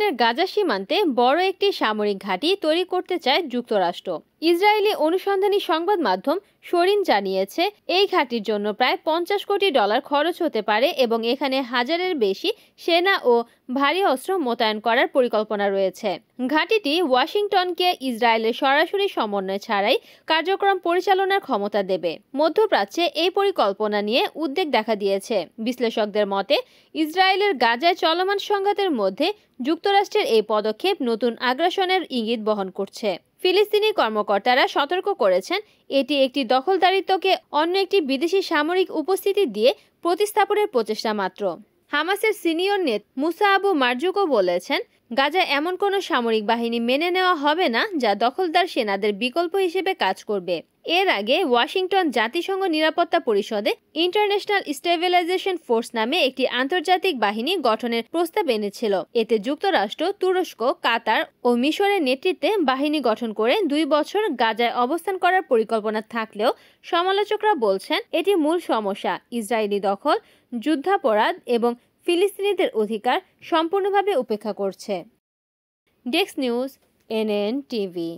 ইসরায়েলের গাজা সীমান্তে বড় একটি সামরিক ঘাঁটি তৈরি করতে চায় যুক্তরাষ্ট্র। ইসরায়েলি অনুসন্ধানী সংবাদ মাধ্যম শরিন জানিয়েছে, এই ঘাঁটির জন্য প্রায় $50 কোটি খরচ হতে পারে এবং এখানে হাজারের বেশি সেনা ও ভারী অস্ত্র মোতায়েন করার পরিকল্পনা রয়েছে। ঘাঁটিটি ওয়াশিংটনকে ইসরায়েলের সরাসরি সমন্বয় ছাড়াই কার্যক্রম পরিচালনার ক্ষমতা দেবে। মধ্যপ্রাচ্যে এই পরিকল্পনা নিয়ে উদ্বেগ দেখা দিয়েছে। বিশ্লেষকদের মতে, ইসরায়েলের গাজায় চলমান সংঘাতের মধ্যে যুক্তরাষ্ট্রের এই পদক্ষেপ নতুন আগ্রাসনের ইঙ্গিত বহন করছে। ফিলিস্তিনি কর্মকর্তারা সতর্ক করেছেন, এটি একটি দখলদারিত্বকে অন্য একটি বিদেশি সামরিক উপস্থিতি দিয়ে প্রতিস্থাপনের প্রচেষ্টা মাত্র। হামাসের সিনিয়র নেতা মুসা আবু মারজুকও বলেছেন, গাজায় এমন কোনো সামরিক বাহিনী মেনে নেওয়া হবে না যা দখলদার সেনাদের বিকল্প হিসেবে কাজ করবে। এর আগে ওয়াশিংটন জাতিসংঘ নিরাপত্তা পরিষদে ইন্টারন্যাশনাল স্টেবিলাইজেশন ফোর্স নামে একটি আন্তর্জাতিক বাহিনী গঠনের প্রস্তাব এনেছিল। এতে যুক্তরাষ্ট্র, তুরস্ক, কাতার ও মিশরের নেতৃত্বে বাহিনী গঠন করে 2 বছর গাজায় অবস্থান করার পরিকল্পনা থাকলেও সমালোচকরা বলছেন, এটি মূল সমস্যা ইসরায়েলি দখল, যুদ্ধাপরাধ এবং ফিলিস্তিনিদের অধিকার সম্পূর্ণভাবে উপেক্ষা করছে। Desk news, NN TV.